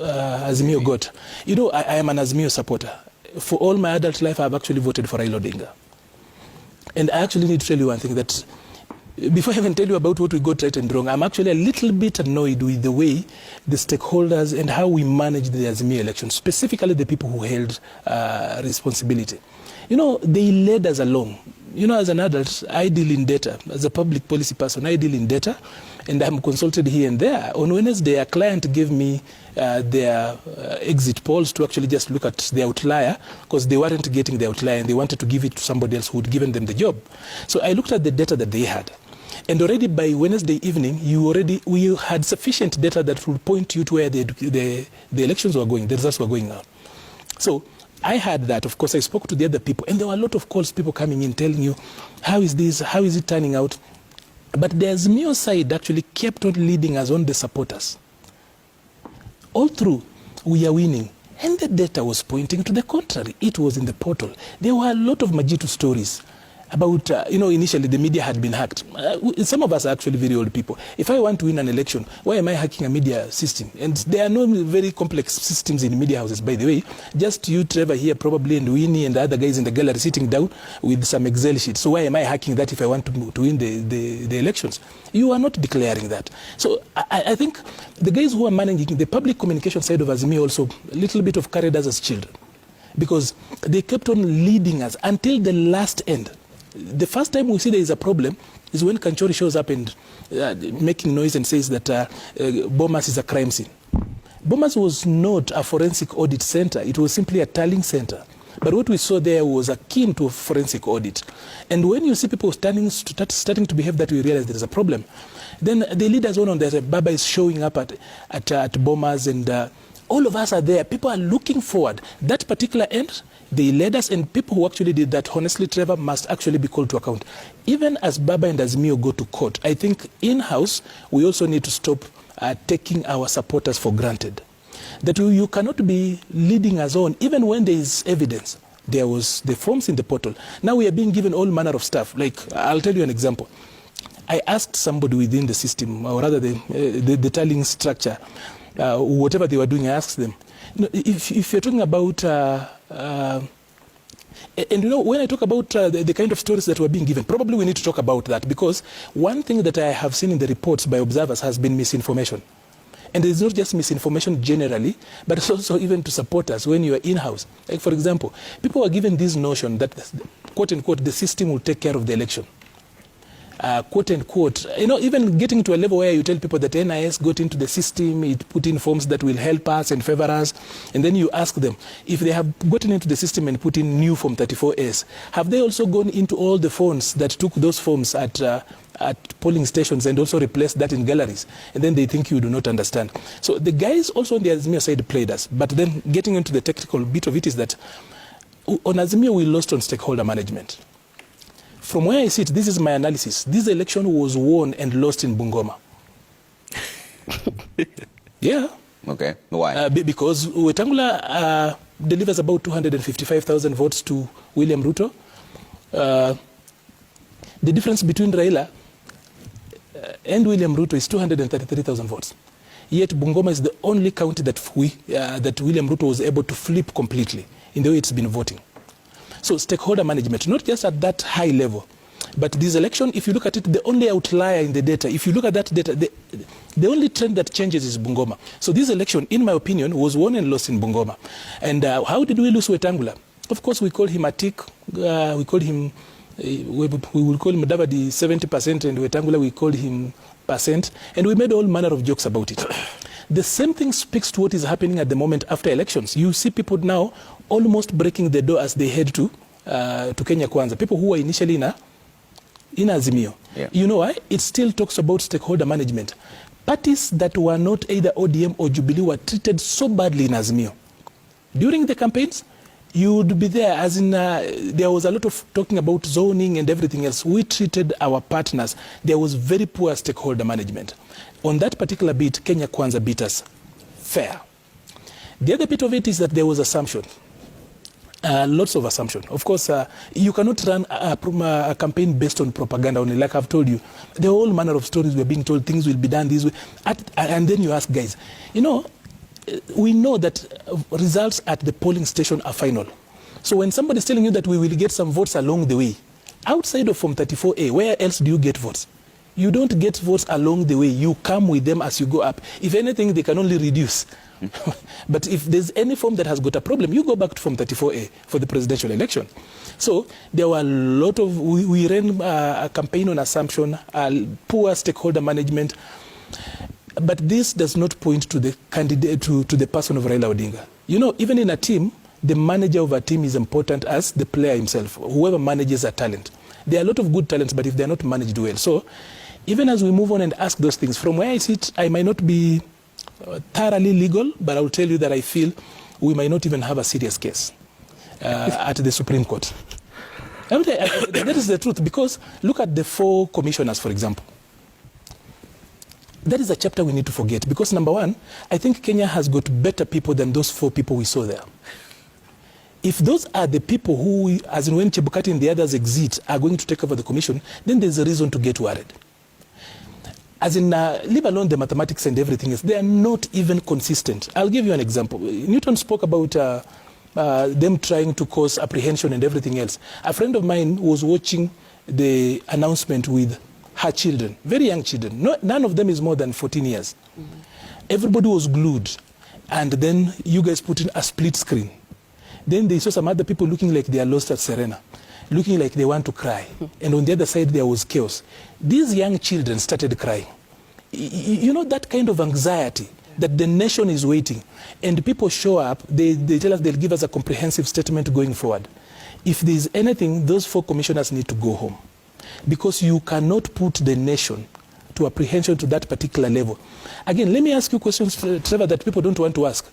Azimio got. You know, I am an Azimio supporter. For all my adult life, I've actually voted for Raila Odinga. And I actually need to tell you one thing, that before I even tell you about what we got right and wrong, I'm actually a little bit annoyed with the way the stakeholders and how we managed the Azimio election, specifically the people who held responsibility. You know, they led us along. You know, as an adult, I deal in data. As a public policy person, I deal in data, and I'm consulted here and there. On Wednesday, a client gave me their exit polls to actually just look at the outlier, because they weren't getting the outlier, and they wanted to give it to somebody else who had given them the job. So I looked at the data that they had. And already by Wednesday evening, we had sufficient data that would point you to where the elections were going, the results were going out. So I had that. Of course, I spoke to the other people, and there were a lot of calls, people coming in telling you, how is this, how is it turning out? But the Azimio side actually kept on leading us on, the supporters. All through, we are winning. And the data was pointing to the contrary. It was in the portal. There were a lot of Majitu stories about, you know, initially the media had been hacked. Some of us are actually very old people. If I want to win an election, why am I hacking a media system? And there are no very complex systems in media houses, by the way. Just you, Trevor, here probably, and Winnie and the other guys in the gallery sitting down with some Excel sheets. So why am I hacking that if I want to win the elections? You are not declaring that. So I think the guys who are managing the public communication side of Azimio also a little bit of carried us as children, because they kept on leading us until the last end. The first time we see there is a problem is when Kanchori shows up and making noise and says that Bomas is a crime scene. Bomas was not a forensic audit center. It was simply a tallying center. But what we saw there was akin to a forensic audit. And when you see people starting to behave that, we realize there is a problem. Then the leaders went on there. Baba is showing up at Bomas, and all of us are there. People are looking forward. That particular end, they led us, and people who actually did that, honestly, Trevor, must actually be called to account. Even as Baba and Azimio go to court, I think in-house, we also need to stop taking our supporters for granted. That you cannot be leading us on, even when there is evidence. There was the forms in the portal. Now we are being given all manner of stuff. Like, I'll tell you an example. I asked somebody within the system, or rather the tallying structure, whatever they were doing, I asked them, you know, if you're talking about, and you know, when I talk about the kind of stories that were being given, probably we need to talk about that, because one thing that I have seen in the reports by observers has been misinformation. And it's not just misinformation generally, but it's also even to supporters when you are in-house. Like, for example, people were given this notion that, quote unquote, the system will take care of the election. Quote unquote, you know, even getting to a level where you tell people that NIS got into the system, it put in forms that will help us and favor us, and then you ask them if they have gotten into the system and put in new form 34S, have they also gone into all the phones that took those forms at polling stations and also replaced that in galleries? And then they think you do not understand. So the guys also on the Azimio side played us, but then getting into the technical bit of it is that on Azimio we lost on stakeholder management. From where I sit, this is my analysis. This election was won and lost in Bungoma. Yeah. Okay. Why? Because Wetangula delivers about 255,000 votes to William Ruto. The difference between Raila and William Ruto is 233,000 votes. Yet Bungoma is the only county that that William Ruto was able to flip completely in the way it's been voting. So stakeholder management, not just at that high level, but this election, if you look at it, the only outlier in the data, if you look at that data, the only trend that changes is Bungoma. So this election, in my opinion, was won and lost in Bungoma. And how did we lose Wetangula? Of course, we called him a tick. We called him, we will call him Mudavadi 70%, and Wetangula we called him %. And we made all manner of jokes about it. The same thing speaks to what is happening at the moment after elections. You see people now almost breaking the door as they head to Kenya Kwanza. People who were initially in Azimio. Yeah. You know why? It still talks about stakeholder management. Parties that were not either ODM or Jubilee were treated so badly in Azimio. During the campaigns, you would be there, as in there was a lot of talking about zoning and everything else. We treated our partners. There was very poor stakeholder management. On that particular bit, Kenya Kwanza beat us fair. The other bit of it is that there was assumption. Lots of assumption. Of course, you cannot run a campaign based on propaganda only. Like I've told you, there are all manner of stories we're being told, things will be done this way. And then you ask guys, you know, we know that results at the polling station are final. So when somebody is telling you that we will get some votes along the way, outside of Form 34A, where else do you get votes? You don't get votes along the way. You come with them as you go up. If anything, they can only reduce. But if there's any form that has got a problem, you go back to Form 34A for the presidential election. So there were a lot of, we ran a campaign on assumption, poor stakeholder management. But this does not point to the candidate, to the person of Raila Odinga. You know, even in a team, the manager of a team is important as the player himself, whoever manages a talent. There are a lot of good talents, but if they're not managed well. So even as we move on and ask those things, from where I sit, I might not be thoroughly legal, but I will tell you that I feel we might not even have a serious case at the Supreme Court. That is the truth, because look at the 4 commissioners, for example. That is a chapter we need to forget, because number one, I think Kenya has got better people than those 4 people we saw there. If those are the people who, as in when Chebukati and the others exit, are going to take over the commission, then there's a reason to get worried. As in, leave alone the mathematics and everything else, they are not even consistent. I'll give you an example. Newton spoke about them trying to cause apprehension and everything else. A friend of mine was watching the announcement with her children, very young children. None of them is more than 14 years. Mm-hmm. Everybody was glued. And then you guys put in a split screen. Then they saw some other people looking like they are lost at Serena, looking like they want to cry. And on the other side, there was chaos. These young children started crying. You know, that kind of anxiety that the nation is waiting. And people show up, they tell us they'll give us a comprehensive statement going forward. If there's anything, those 4 commissioners need to go home. Because you cannot put the nation to apprehension to that particular level. Again, let me ask you questions, Trevor, that people don't want to ask.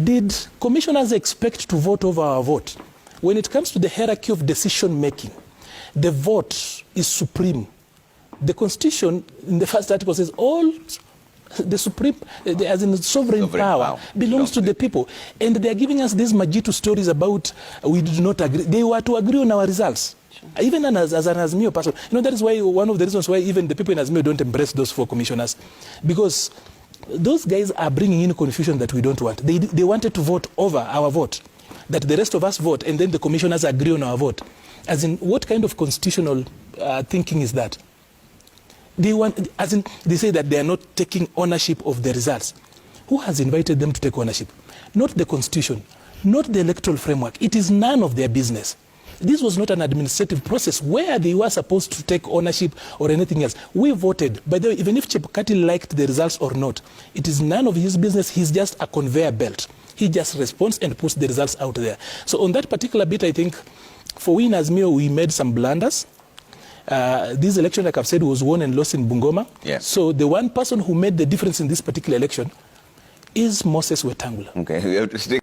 Did commissioners expect to vote over our vote? When it comes to the hierarchy of decision making, the vote is supreme. The Constitution, in the first article, says all the supreme, as in sovereign power, belongs to the people. And they are giving us these Majitu stories about we did not agree. They were to agree on our results. Even as an Azimio person, you know, that is why one of the reasons why even the people in Azimio don't embrace those 4 commissioners, because those guys are bringing in confusion that we don't want. They wanted to vote over our vote, that the rest of us vote, and then the commissioners agree on our vote. As in, what kind of constitutional thinking is that? They want, as in, they say that they are not taking ownership of the results. Who has invited them to take ownership? Not the Constitution, not the electoral framework. It is none of their business. This was not an administrative process where they were supposed to take ownership or anything else. We voted. By the way, even if Chebukati liked the results or not, it is none of his business. He's just a conveyor belt. He just responds and puts the results out there. So on that particular bit, I think for we in Azimio, we made some blunders. This election, like I've said, was won and lost in Bungoma. Yeah. So the one person who made the difference in this particular election is Moses Wetangula. Okay, we have to stick